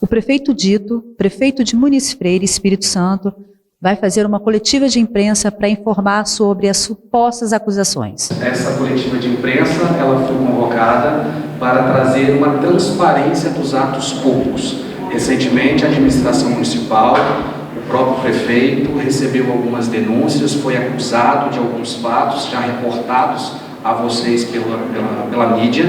O prefeito Dito, prefeito de Muniz Freire, Espírito Santo, vai fazer uma coletiva de imprensa para informar sobre as supostas acusações. Essa coletiva de imprensa ela foi convocada para trazer uma transparência dos atos públicos. Recentemente, a administração municipal, o próprio prefeito, recebeu algumas denúncias, foi acusado de alguns fatos já reportados a vocês pela mídia,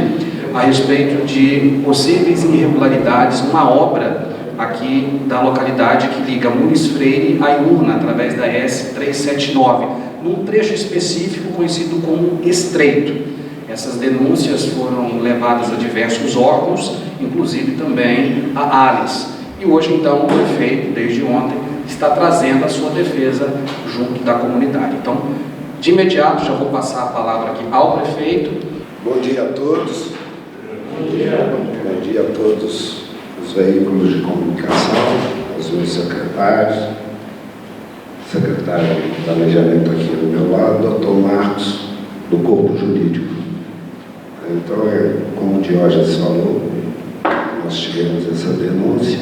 a respeito de possíveis irregularidades numa obra aqui da localidade que liga Muniz Freire a Iuna, através da S-379, num trecho específico conhecido como Estreito. Essas denúncias foram levadas a diversos órgãos, inclusive também a ALIS. E hoje, então, o prefeito, desde ontem, está trazendo a sua defesa junto da comunidade. Então, de imediato, já vou passar a palavra aqui ao prefeito. Bom dia a todos. Bom dia a todos os veículos de comunicação, os meus secretários, secretário de Planejamento aqui do meu lado, doutor Marcos, do Corpo Jurídico. Então, como o Diógenes falou, nós tivemos essa denúncia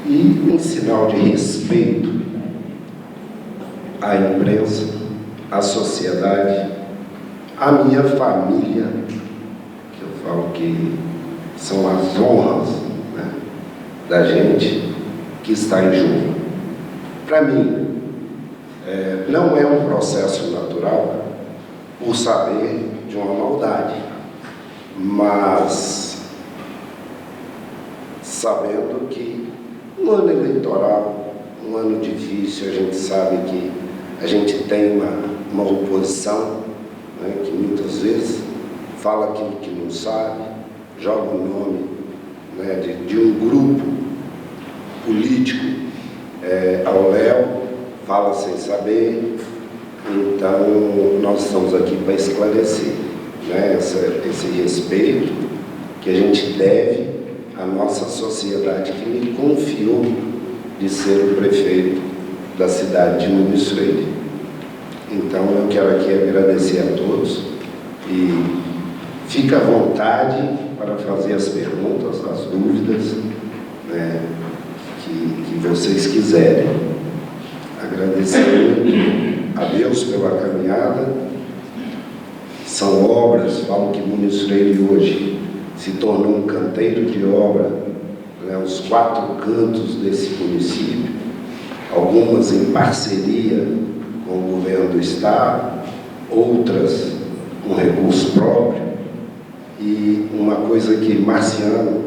e, em sinal de respeito à imprensa, à sociedade, à minha família, que eu falo que são as honras, né, da gente que está em jogo. Para mim, não é um processo natural por saber de uma maldade, mas sabendo que um ano eleitoral, um ano difícil, a gente sabe que a gente tem uma oposição, né, que muitas vezes fala aquilo que não sabe, joga o nome, né, de um grupo político ao léu, fala sem saber. Então, nós estamos aqui para esclarecer, né, esse respeito que a gente deve à nossa sociedade que me confiou de ser o prefeito da cidade de Muniz Freire. Então, eu quero aqui agradecer a todos e fica à vontade para fazer as perguntas, as dúvidas, né, que vocês quiserem. Agradecer a Deus pela caminhada. São obras, falo que Muniz Freire hoje se tornou um canteiro de obra, né, os 4 cantos desse município, algumas em parceria com o governo do estado, outras com recurso próprio, e uma coisa que Marciano,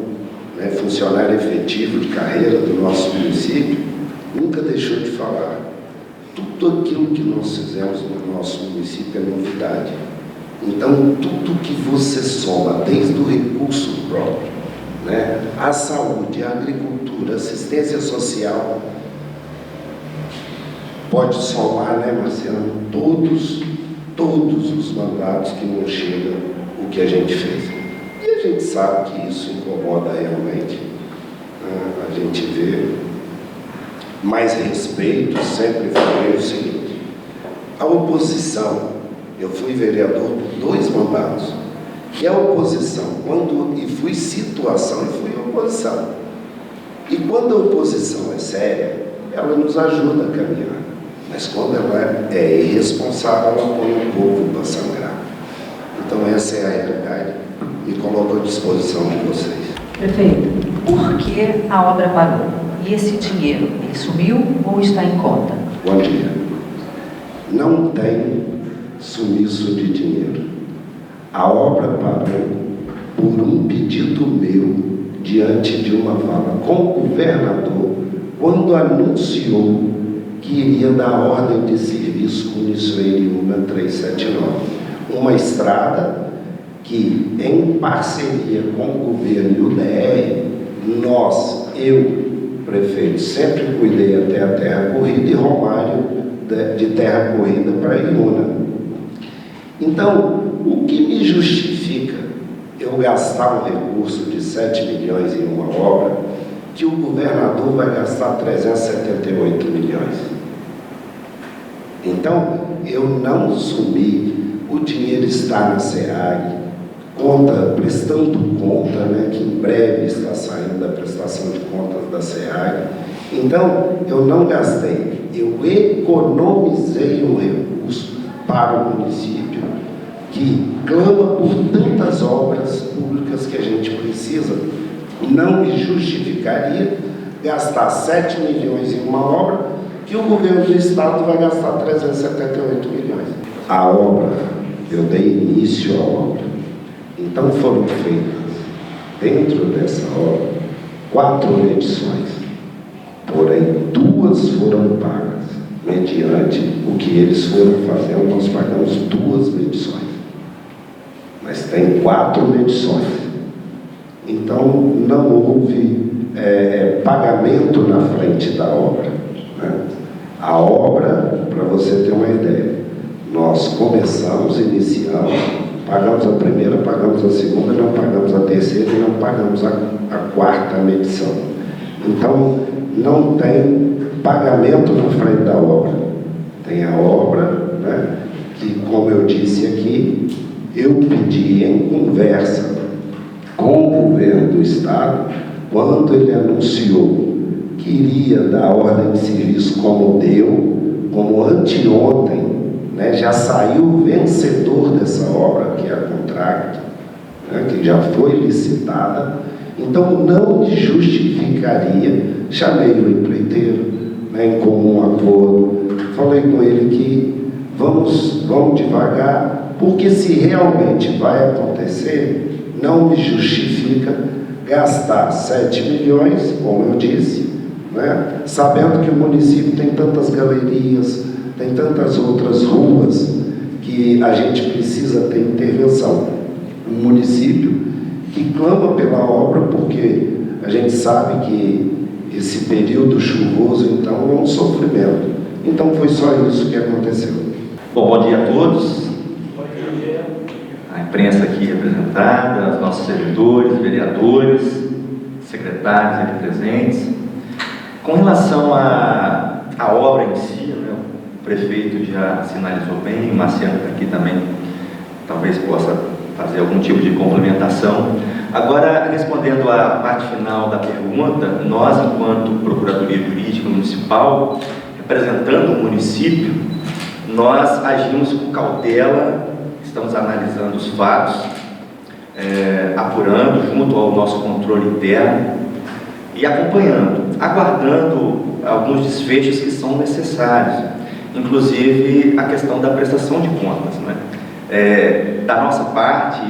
né, funcionário efetivo de carreira do nosso município, nunca deixou de falar. Tudo aquilo que nós fizemos no nosso município é novidade. Então, tudo que você soma, desde o recurso próprio, né, a saúde, a agricultura, a assistência social, pode somar, né, Marciano, todos os mandatos que não chegam o que a gente fez. E a gente sabe que isso incomoda realmente, né? A gente vê mais respeito, sempre falei o seguinte: a oposição, eu fui vereador por 2 mandatos, e a oposição, e fui situação e fui oposição. E quando a oposição é séria, ela nos ajuda a caminhar. Mas quando ela é irresponsável, ela põe o povo para sangrar. Então essa é a realidade. Me coloco à disposição de vocês. Prefeito, por que a obra parou? E esse dinheiro, ele sumiu ou está em conta? Bom dia. Não tem sumiço de dinheiro. A obra parou por um pedido meu diante de uma fala com o governador, quando anunciou que iria dar ordem de serviço com Muniz Freire 379, uma estrada que, em parceria com o governo e o DR, eu, prefeito, sempre cuidei até a terra corrida, e Romário de terra corrida para Iuna. Então, o que me justifica eu gastar um recurso de 7 milhões em uma obra que o governador vai gastar 378 milhões? Então, eu não sumi, o dinheiro está na SEAG, prestando conta, né, que em breve está saindo da prestação de contas da SEAG. Então, eu não gastei, eu economizei um recurso para o município que clama por tantas obras públicas que a gente precisa. Não me justificaria gastar 7 milhões em uma obra que o governo do estado vai gastar 378 milhões. A obra, eu dei início à obra. Então foram feitas, dentro dessa obra, 4 medições. Porém, 2 foram pagas. Mediante o que eles foram fazendo, nós pagamos 2 medições. Mas tem 4 medições. Então, não houve pagamento na frente da obra, né? A obra, para você ter uma ideia, nós começamos, iniciamos, pagamos a primeira, pagamos a segunda, não pagamos a terceira e não pagamos a 4ª medição. Então, não tem pagamento na frente da obra. Tem a obra, né, que, como eu disse aqui, eu pedi em conversa com o governo do estado, quando ele anunciou que iria dar ordem de serviço como deu, como anteontem, né, já saiu vencedor dessa obra, que é a Contract, né, que já foi licitada. Então, não me justificaria, chamei o empreiteiro, né, em comum acordo, falei com ele que vamos devagar, porque se realmente vai acontecer, não me justifica gastar 7 milhões, como eu disse, né, sabendo que o município tem tantas galerias, tem tantas outras ruas que a gente precisa ter intervenção. Um município que clama pela obra, porque a gente sabe que esse período chuvoso, então, é um sofrimento. Então, foi só isso que aconteceu. Bom dia a todos. A imprensa aqui representada, os nossos servidores, vereadores, secretários aqui presentes. Com relação à obra em si, né, o prefeito já sinalizou bem, o Marciano aqui também talvez possa fazer algum tipo de complementação. Agora, respondendo à parte final da pergunta, nós, enquanto Procuradoria Jurídica Municipal, representando o município, nós agimos com cautela, estamos analisando os fatos, apurando junto ao nosso controle interno e acompanhando, aguardando alguns desfechos que são necessários, inclusive a questão da prestação de contas, né? Da nossa parte,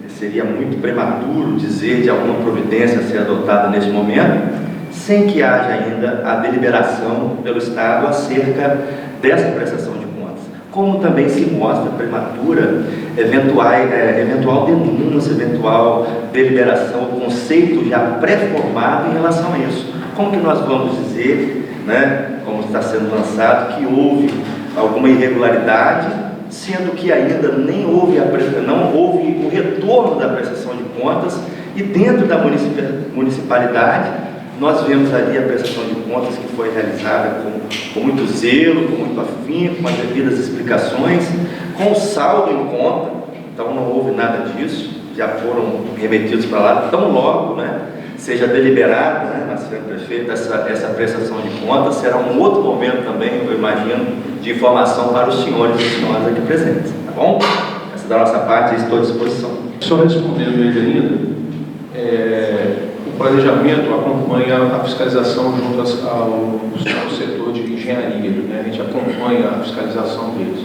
seria muito prematuro dizer de alguma providência a ser adotada neste momento, sem que haja ainda a deliberação pelo Estado acerca dessa prestação de contas. Como também se mostra prematura eventual denúncia, eventual deliberação, conceito já pré-formado em relação a isso. Como que nós vamos dizer, né, como está sendo lançado, que houve alguma irregularidade, sendo que ainda não houve o retorno da prestação de contas, e dentro da municipalidade nós vemos ali a prestação de contas que foi realizada com muito zelo, com muito afinco, com as devidas explicações, com saldo em conta. Então não houve nada disso, já foram remetidos para lá, tão logo, né, seja deliberada, né, senhor prefeito, essa prestação de contas, será um outro momento também, eu imagino, de informação para os senhores e senhoras aqui presentes, tá bom? Essa da nossa parte, estou à disposição. Só respondendo ele ainda, o planejamento acompanha a fiscalização junto ao setor de engenharia, né? A gente acompanha a fiscalização deles.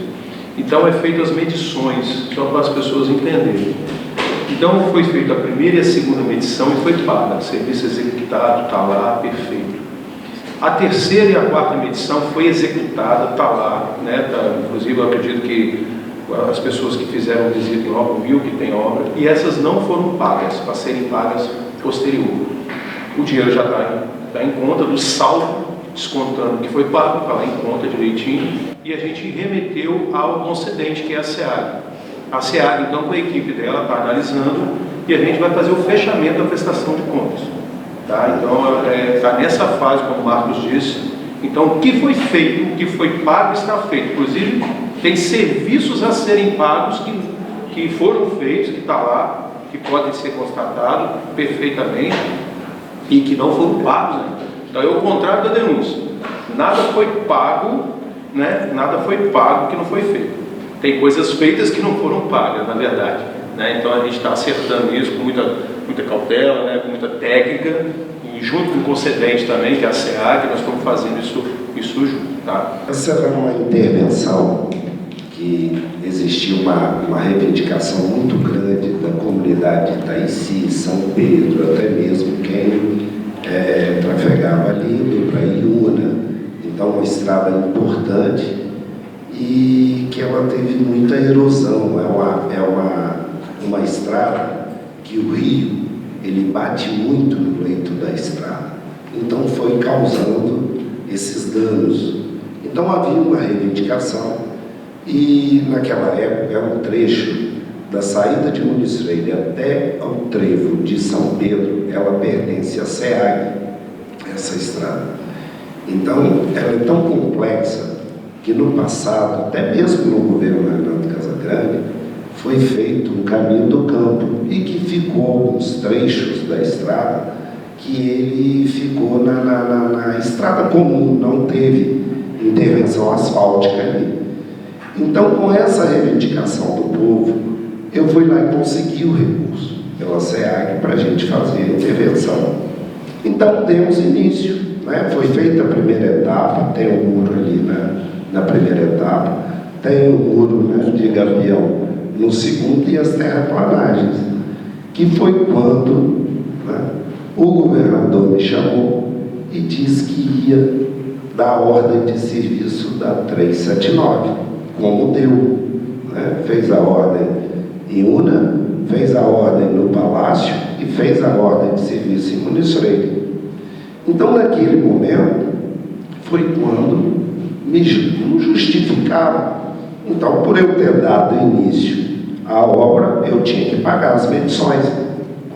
Então, é feito as medições, só para as pessoas entenderem. Então, foi feita a primeira e a segunda medição e foi paga. Serviço executado, está lá, perfeito. A terceira e a quarta medição foi executada, está lá, né? Inclusive, eu acredito que as pessoas que fizeram visita em obra viu que tem obra, e essas não foram pagas, para serem pagas posterior. O dinheiro já está em conta do saldo, descontando o que foi pago, está lá em conta direitinho, e a gente remeteu ao concedente, que é a SEAG. A SEAG, então, com a equipe dela, está analisando, e a gente vai fazer o fechamento da prestação de contas. Tá? Então, está nessa fase, como o Marcos disse. Então, o que foi feito, o que foi pago, está feito. Inclusive, tem serviços a serem pagos que que foram feitos, que está lá, que podem ser constatados perfeitamente e que não foram pagos ainda. Então é o contrário da denúncia. Nada foi pago, né? Nada foi pago que não foi feito. Tem coisas feitas que não foram pagas, na verdade, né? Então a gente está acertando isso com muita cautela, né? Com muita técnica, e junto com o concedente também, que é a SEAG, nós estamos fazendo isso junto. Tá? Essa era uma intervenção que existia uma reivindicação muito grande da comunidade de Itaici, São Pedro, até mesmo quem trafegava ali para Iuna. Então, uma estrada importante e que ela teve muita erosão. É uma estrada que o rio ele bate muito no leito da estrada. Então, foi causando esses danos. Então, havia uma reivindicação e, naquela época, um trecho da saída de Muniz Freire até ao trevo de São Pedro, ela pertence à SEAG, essa estrada. Então, ela é tão complexa que no passado, até mesmo no governo Hernando Casagrande, foi feito um caminho do campo e que ficou alguns trechos da estrada que ele ficou na estrada comum, não teve intervenção asfáltica ali. Então, com essa reivindicação do povo, eu fui lá e consegui o recurso pela SEAG para a gente fazer a intervenção. Então, demos início, né? Foi feita a primeira etapa, tem um muro ali na primeira etapa, tem um muro, né, de gavião no segundo e as terraplanagens, que foi quando, né, o governador me chamou e disse que ia dar ordem de serviço da 379, como deu, né? Fez a ordem em Una, fez a ordem no Palácio e fez a ordem de serviço em Muniz Freire. Então, naquele momento, foi quando me justificava. Então, por eu ter dado início à obra, eu tinha que pagar as medições,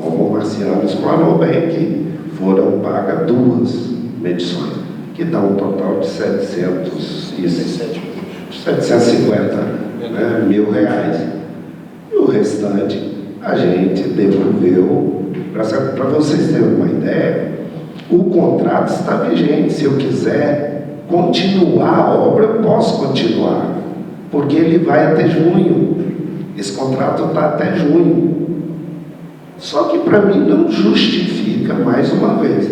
como o Marciano explanou bem, que foram pagas 2 medições, que dá um total de 750 mil reais. E o restante a gente devolveu. Para vocês terem uma ideia, o contrato está vigente. Se eu quiser continuar a obra, eu posso continuar, porque ele vai até junho. Esse contrato está até junho. Só que para mim não justifica, mais uma vez,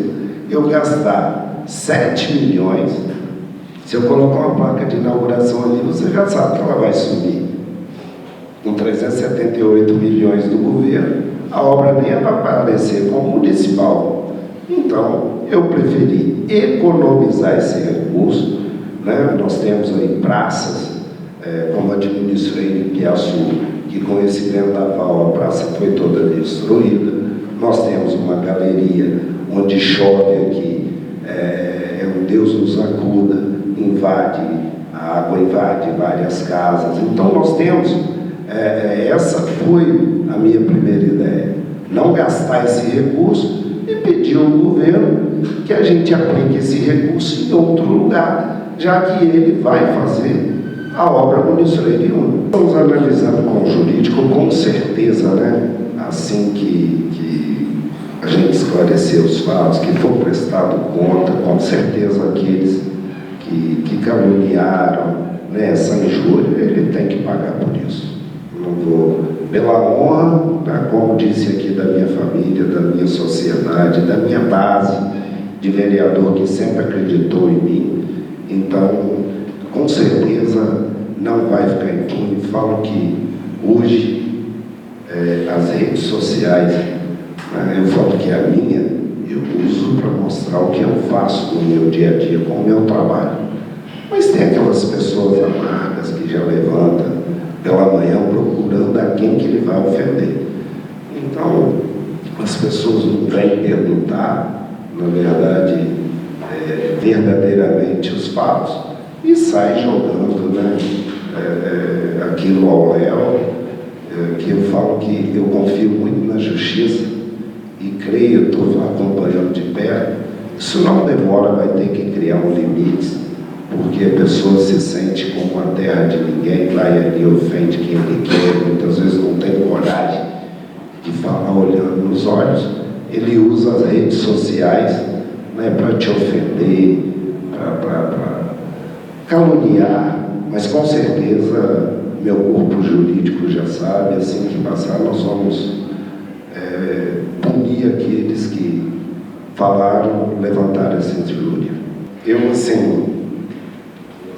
eu gastar 7 milhões. Se eu colocar uma placa de inauguração ali, você já sabe que ela vai subir. Com 378 milhões do governo, a obra nem vai aparecer como municipal. Então, eu preferi economizar esse recurso, né? Nós temos aí praças, como a de Muniz Freire, Piaçu, que com esse vendaval a praça foi toda destruída. Nós temos uma galeria onde chove aqui, um Deus nos acuda, a água invade várias casas. Então nós temos, essa foi a minha primeira ideia, não gastar esse recurso e pedir ao governo que a gente aplique esse recurso em outro lugar, já que ele vai fazer a obra Muniz Freire 1. Estamos analisando com o jurídico, com certeza, né? Assim que a gente esclarecer os fatos, que for prestado conta, com certeza aqueles que caluniaram, né, essa injúria, ele tem que pagar por isso. Não vou, pela honra, né, como disse aqui, da minha família, da minha sociedade, da minha base de vereador que sempre acreditou em mim. Então, com certeza não vai ficar impune. Falo que hoje as redes sociais, né, eu falo que a minha, eu uso para mostrar o que eu faço no meu dia a dia com o meu trabalho. Mas tem aquelas pessoas amargas que já levantam pela manhã procurando a quem que ele vai ofender. Então, as pessoas não vêm perguntar, na verdade, verdadeiramente os fatos, e saem jogando, né, aquilo ao léu, que eu falo que eu confio muito na justiça e creio, estou acompanhando de perto. Isso não demora, vai ter que criar um limite, porque a pessoa se sente como uma terra de ninguém, vai ali, ofende quem ele quer, muitas vezes não tem coragem de falar olhando nos olhos, ele usa as redes sociais, né, para te ofender, para caluniar, mas com certeza meu corpo jurídico já sabe, assim que passar nós vamos punir aqueles que falaram, levantaram essa injúria. Eu, assim,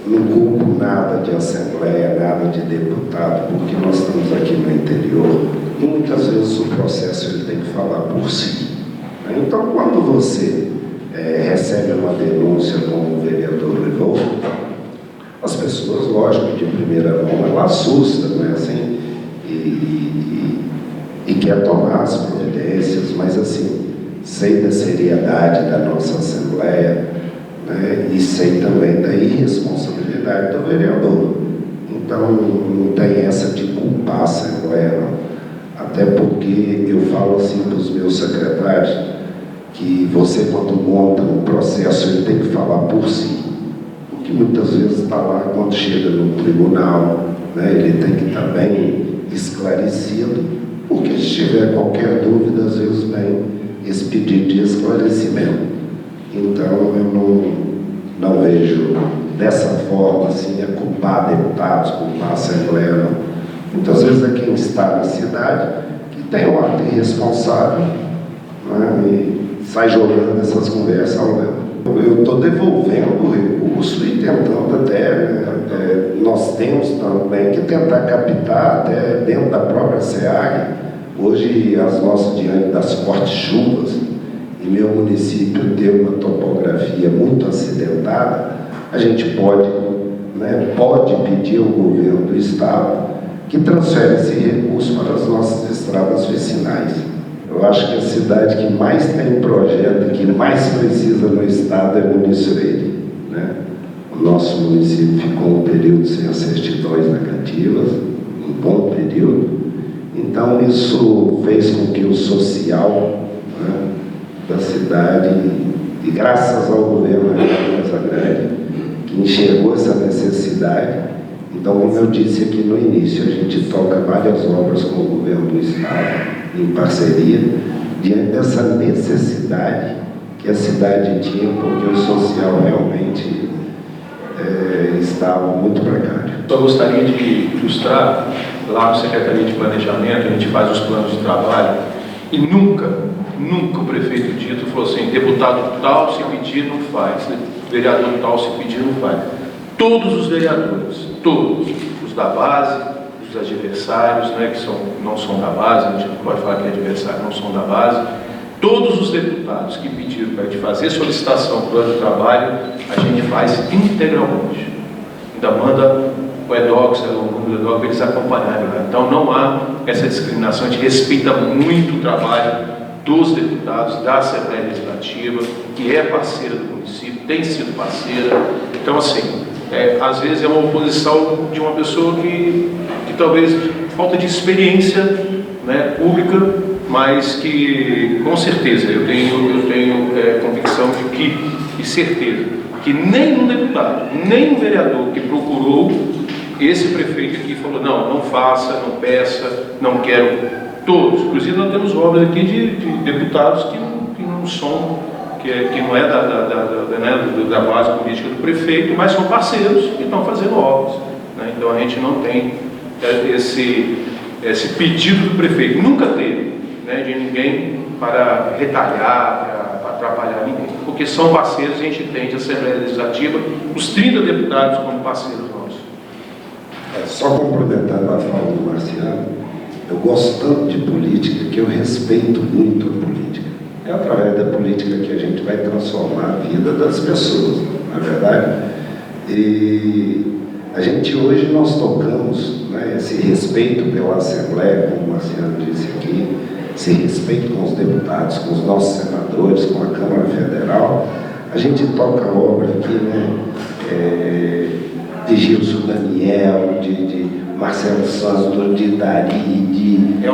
não culpo nada de assembleia, nada de deputado, porque nós estamos aqui no interior e muitas vezes o processo ele tem que falar por si. Então, quando você recebe uma denúncia como o vereador levou, as pessoas, lógico, de primeira mão, ela assusta, não é assim? E quer tomar as providências, mas assim, sei da seriedade da nossa Assembleia, né? E sei também da irresponsabilidade do vereador. Então, não tem essa de culpar a Assembleia, não. Até porque eu falo assim para os meus secretários, que você, quando monta um processo, ele tem que falar por si. Porque muitas vezes está lá, quando chega no tribunal, né, ele tem que estar bem esclarecido, porque se tiver qualquer dúvida, às vezes vem esse pedido de esclarecimento. Então, eu não vejo dessa forma, assim, a culpar deputados, culpar a Assembleia, não. Muitas vezes é quem está na cidade que tem um ato irresponsável, né, e sai jogando essas conversas ao léu. Eu estou devolvendo o recurso e tentando até, nós temos também que tentar captar até dentro da própria SEAG. Hoje, as nossas, diante das fortes chuvas, e meu município tem uma topografia muito acidentada, a gente pode pedir ao governo do estado que transfere esse recurso para as nossas estradas vicinais. Eu acho que a cidade que mais tem projeto e que mais precisa no estado é Muniçoeira, né? O nosso município ficou um período sem as certidões negativas, um bom período. Então isso fez com que o social, né, da cidade, e graças ao governo da Mesa Grande, que enxergou essa necessidade. Então, como eu disse aqui no início, a gente toca várias obras com o governo do estado, em parceria, diante dessa necessidade que a cidade tinha, porque o social realmente estava muito precário. Eu gostaria de ilustrar, lá no Secretaria de Planejamento, a gente faz os planos de trabalho, e nunca o prefeito dito falou assim, deputado tal se pedir não faz, vereador tal se pedir não faz. Todos os vereadores, todos, os da base, os adversários, né, que não são da base, a gente não pode falar que é adversário, não são da base, todos os deputados que pediram para a gente fazer solicitação do plano de trabalho, a gente faz integralmente. Ainda manda o EDOC, o número do EDOC, para eles acompanharem lá. Então não há essa discriminação, a gente respeita muito o trabalho dos deputados, da Assembleia Legislativa, que é parceira do município, tem sido parceira. Então, assim, às vezes é uma oposição de uma pessoa que talvez falta de experiência, né, pública, mas que, com certeza, eu tenho convicção de que, e certeza, que nenhum deputado, nenhum vereador que procurou esse prefeito aqui falou, não faça, não peça, não quero. Todos, inclusive nós temos obras aqui de deputados que não são, que não é da base política do prefeito, mas são parceiros que estão fazendo obras, né? Então a gente não tem esse pedido do prefeito, nunca teve, né, de ninguém para retalhar, para atrapalhar ninguém, porque são parceiros e a gente tem de Assembleia Legislativa, os 30 deputados como parceiros nossos. Só complementando a fala do Marciano, eu gosto tanto de política que eu respeito muito a política. É através da política que a gente vai transformar a vida das pessoas, na verdade. E a gente hoje nós tocamos, né, esse respeito pela Assembleia, como o Marciano disse aqui, esse respeito com os deputados, com os nossos senadores, com a Câmara Federal. A gente toca a obra aqui, né, de Gilson Daniel, de Marcelo Santos, de Dari, de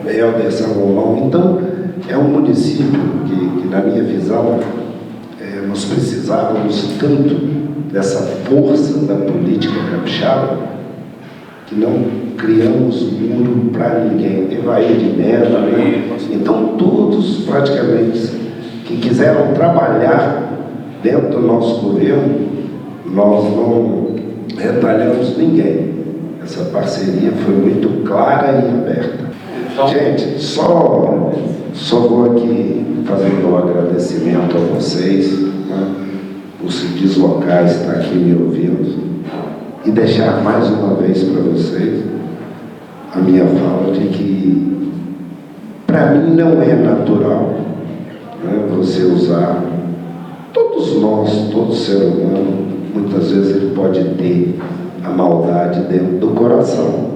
Helder Salomão. Então, é um município que na minha visão, nós precisávamos tanto dessa força da política capixaba, que não criamos muro para ninguém. Evair de Mello, né? Então todos praticamente que quiseram trabalhar dentro do nosso governo, nós não retalhamos ninguém. Essa parceria foi muito clara e aberta. Então, gente, só vou aqui fazendo um agradecimento a vocês, né, por se deslocar, estar aqui me ouvindo, e deixar mais uma vez para vocês a minha fala de que para mim não é natural, né, você usar, todos nós, todo ser humano, muitas vezes ele pode ter a maldade dentro do coração.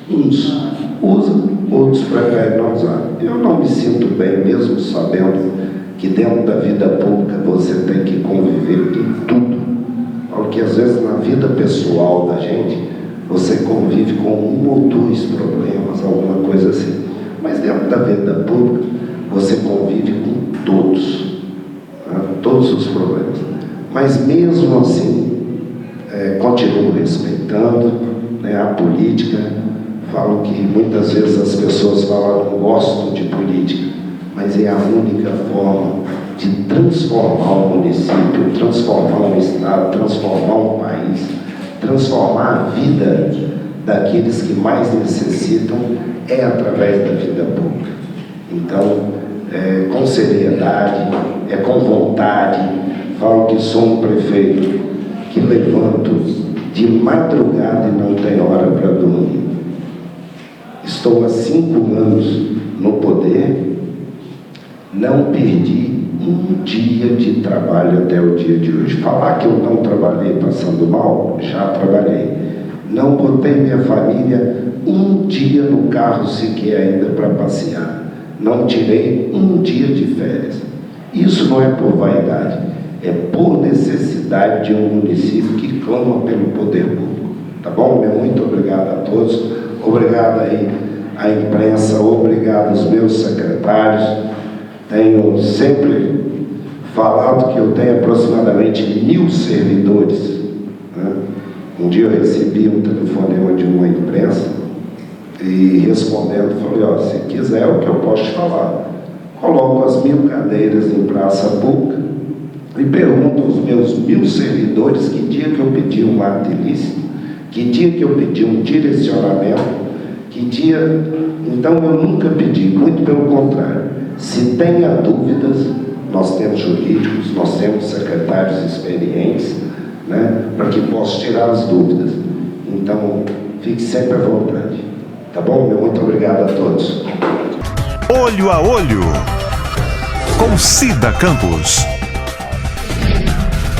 Uns usam, outros preferem não usar. Eu não me sinto bem, mesmo sabendo que dentro da vida pública você tem que conviver com tudo. Porque às vezes na vida pessoal da gente, você convive com um ou dois problemas, alguma coisa assim. Mas dentro da vida pública, você convive com todos, né? Todos os problemas. Mas mesmo assim, continuo respeitando, né, a política. Falo que muitas vezes as pessoas falam, não gosto de política, mas é a única forma de transformar um município, transformar um estado, transformar um país, transformar a vida daqueles que mais necessitam, é através da vida pública. Então, com seriedade, com vontade, falo que sou um prefeito que levanto de madrugada e não tem hora para dormir. Estou há 5 anos no poder, não perdi um dia de trabalho até o dia de hoje. Falar que eu não trabalhei passando mal, já trabalhei. Não botei minha família um dia no carro sequer ainda para passear. Não tirei um dia de férias. Isso não é por vaidade, é por necessidade de um município que clama pelo poder público. Tá bom? Muito obrigado a todos. Obrigado aí à imprensa, obrigado aos meus secretários. Tenho sempre falado que eu tenho aproximadamente 1000 servidores, né? Um dia eu recebi um telefonema de uma imprensa e respondendo, falei, ó, se quiser é o que eu posso te falar. Coloco as 1000 cadeiras em praça pública e pergunto aos meus 1000 servidores que dia que eu pedi um ato ilícito, que dia que eu pedi um direcionamento, que dia... Então eu nunca pedi, muito pelo contrário. Se tenha dúvidas, nós temos jurídicos, nós temos secretários experientes, né, para que possam tirar as dúvidas. Então, fique sempre à vontade. Tá bom? Muito obrigado a todos. Olho a Olho, com Cida Campos.